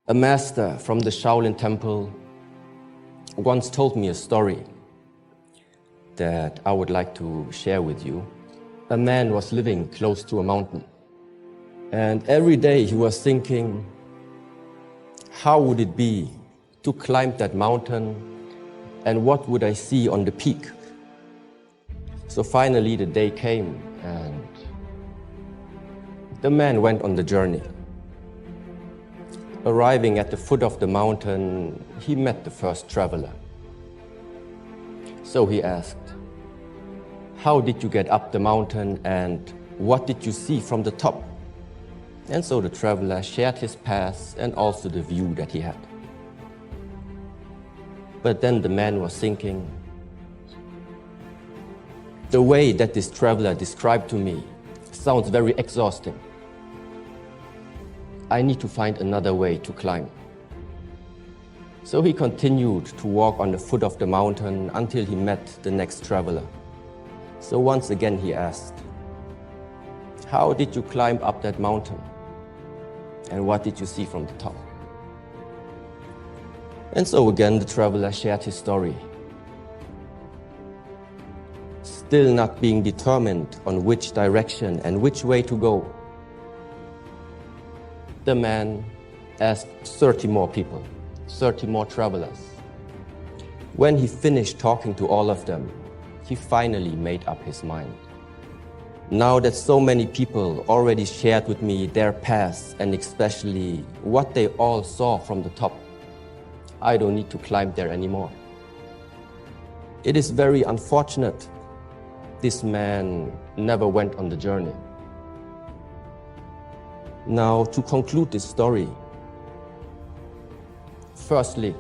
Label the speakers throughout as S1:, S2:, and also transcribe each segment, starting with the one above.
S1: A master from the Shaolin temple once told me a story that I would like to share with you. A man was living close to a mountain, and every day he was thinking, how would it be to climb that mountain, and what would I see on the peak? So finally the day came, and the man went on the journey. Arriving at the foot of the mountain, he met the first traveler. So he asked, how did you get up the mountain and what did you see from the top? And so the traveler shared his path and also the view that he had. But then the man was thinking, the way that this traveler described to me sounds very exhausting. I need to find another way to climb. So he continued to walk on the foot of the mountain until he met the next traveler. So once again he asked, how did you climb up that mountain? And what did you see from the top? And so again the traveler shared his story. Still not being determined on which direction and which way to go, the man asked 30 more people, 30 more travelers. When he finished talking to all of them, he finally made up his mind. Now that so many people already shared with me their paths and especially what they all saw from the top, I don't need to climb there anymore. It is very unfortunate this man never went on the journey. Now, to conclude this story, firstly,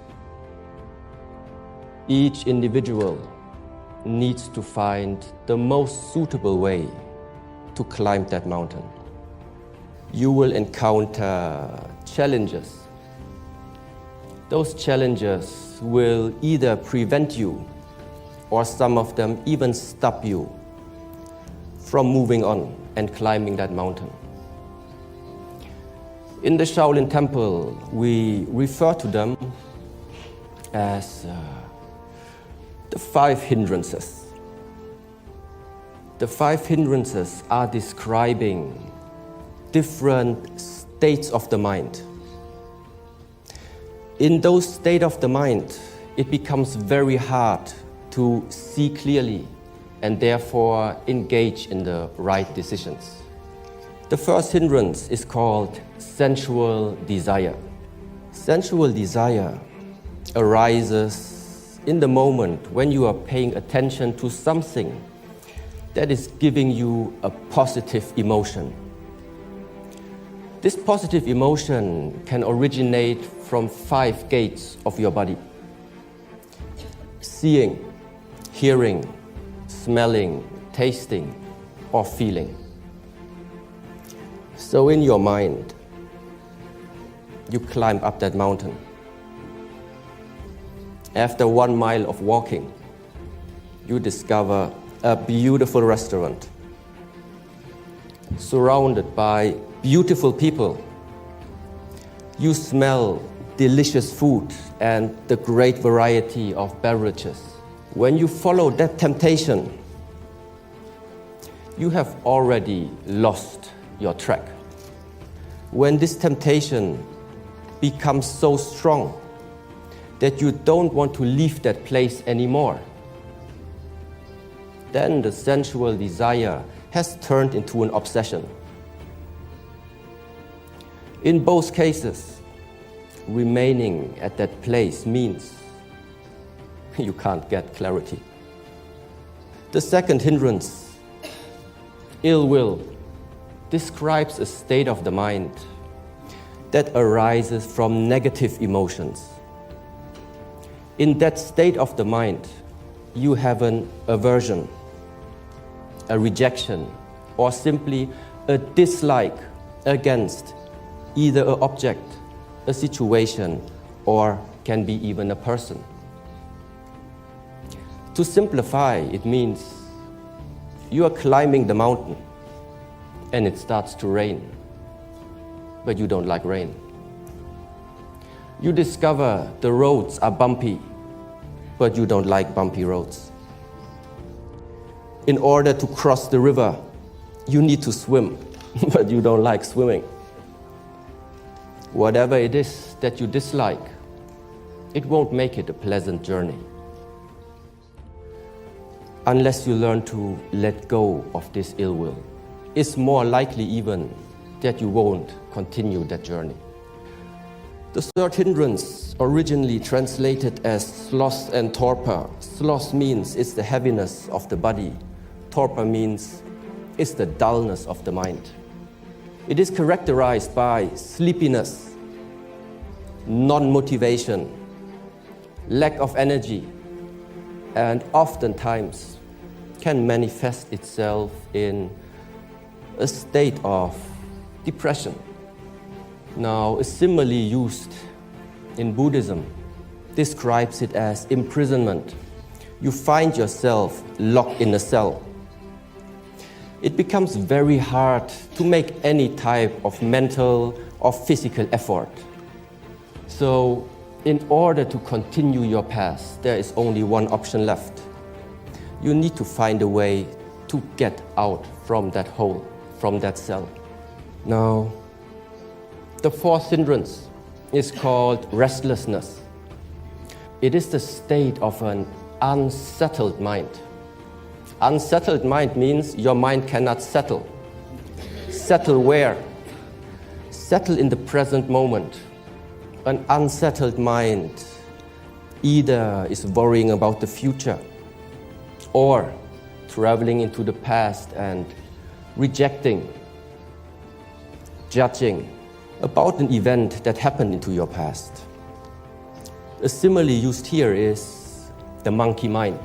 S1: each individual needs to find the most suitable way to climb that mountain. You will encounter challenges. Those challenges will either prevent you, or some of them even stop you from moving on and climbing that mountain. In the Shaolin temple, we refer to them as the 5 hindrances. The 5 hindrances are describing different states of the mind. In those states of the mind, it becomes very hard to see clearly and therefore engage in the right decisions. The first hindrance is called sensual desire. Sensual desire arises in the moment when you are paying attention to something that is giving you a positive emotion. This positive emotion can originate from 5 gates of your body: seeing, hearing, smelling, tasting, or feeling. So in your mind, you climb up that mountain. After 1 mile of walking, you discover a beautiful restaurant, surrounded by beautiful people. You smell delicious food and the great variety of beverages. When you follow that temptation, you have already lost your track. When this temptation becomes so strong that you don't want to leave that place anymore, then the sensual desire has turned into an obsession. In both cases, remaining at that place means you can't get clarity. The second hindrance, ill will, describes a state of the mind that arises from negative emotions. In that state of the mind, you have an aversion, a rejection, or simply a dislike against either an object, a situation, or can be even a person. To simplify, it means you are climbing the mountain and it starts to rain, but you don't like rain. You discover the roads are bumpy, but you don't like bumpy roads. In order to cross the river, you need to swim, but you don't like swimming. Whatever it is that you dislike, it won't make it a pleasant journey. Unless you learn to let go of this ill will, it's more likely even that you won't continue that journey. The third hindrance, originally translated as sloth and torpor. Sloth means it's the heaviness of the body. Torpor means it's the dullness of the mind. It is characterized by sleepiness, non-motivation, lack of energy, and oftentimes can manifest itself in a state of depression. Now, a simile used in Buddhism describes it as imprisonment. You find yourself locked in a cell. It becomes very hard to make any type of mental or physical effort. So, in order to continue your path, there is only one option left. You need to find a way to get out from that hole, from that cell. Now, the fourth hindrance is called restlessness. It is the state of an unsettled mind. Unsettled mind means your mind cannot settle. Settle where? Settle in the present moment. An unsettled mind either is worrying about the future or traveling into the past and rejecting, judging about an event that happened into your past. A simile used here is the monkey mind,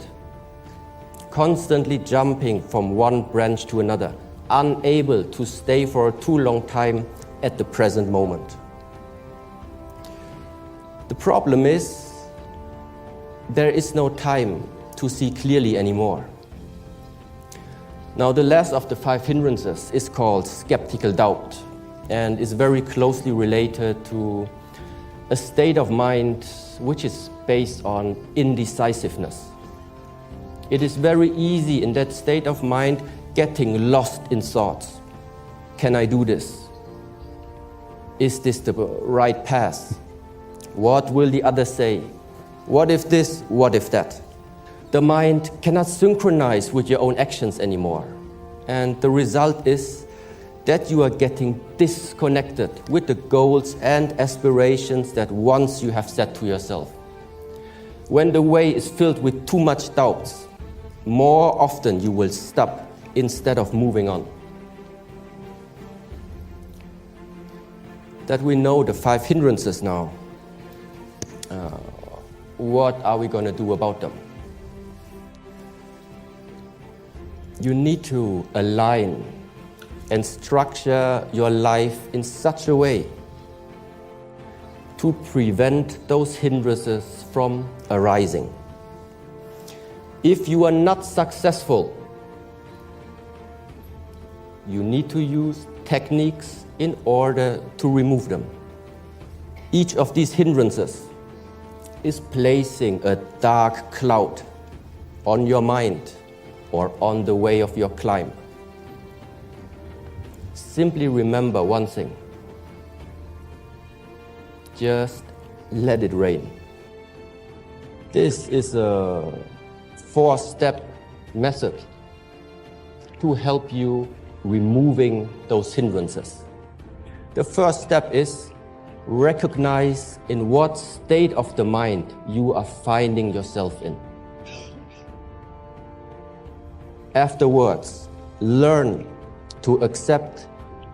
S1: constantly jumping from one branch to another, unable to stay for a too long time at the present moment. The problem is, there is no time to see clearly anymore. Now, the last of the five hindrances is called skeptical doubt and is very closely related to a state of mind which is based on indecisiveness. It is very easy in that state of mind getting lost in thoughts. Can I do this? Is this the right path? What will the others say? What if this? What if that? The mind cannot synchronize with your own actions anymore. And the result is that you are getting disconnected with the goals and aspirations that once you have set to yourself. When the way is filled with too much doubts, more often you will stop instead of moving on. That we know the five hindrances now, what are we going to do about them? You need to align and structure your life in such a way to prevent those hindrances from arising. If you are not successful, you need to use techniques in order to remove them. Each of these hindrances is placing a dark cloud on your mind or on the way of your climb. Simply remember one thing. Just let it rain. This is a 4-step method to help you removing those hindrances. The first step is recognize in what state of the mind you are finding yourself in. Afterwards, learn to accept,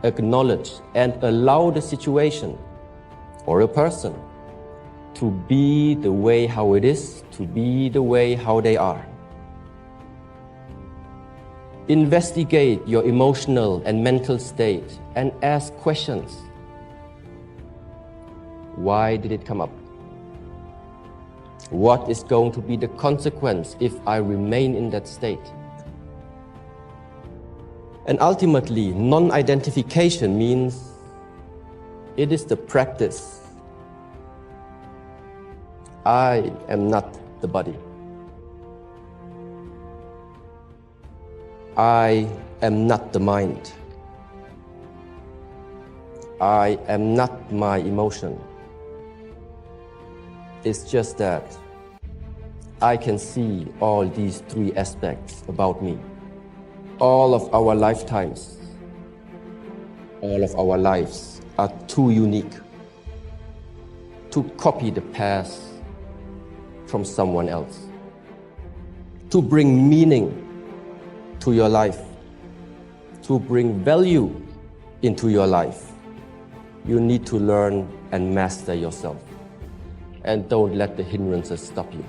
S1: acknowledge, and allow the situation or a person to be the way how it is, to be the way how they are. Investigate your emotional and mental state and ask questions. Why did it come up? What is going to be the consequence if I remain in that state? And ultimately, non-identification means it is the practice I am not the body. I am not the mind. I am not my emotion. It's just that I can see all these three aspects about me. All of our lifetimes, all of our lives are too unique to copy the past from someone else. To bring meaning to your life, to bring value into your life, you need to learn and master yourself. And don't let the hindrances stop you.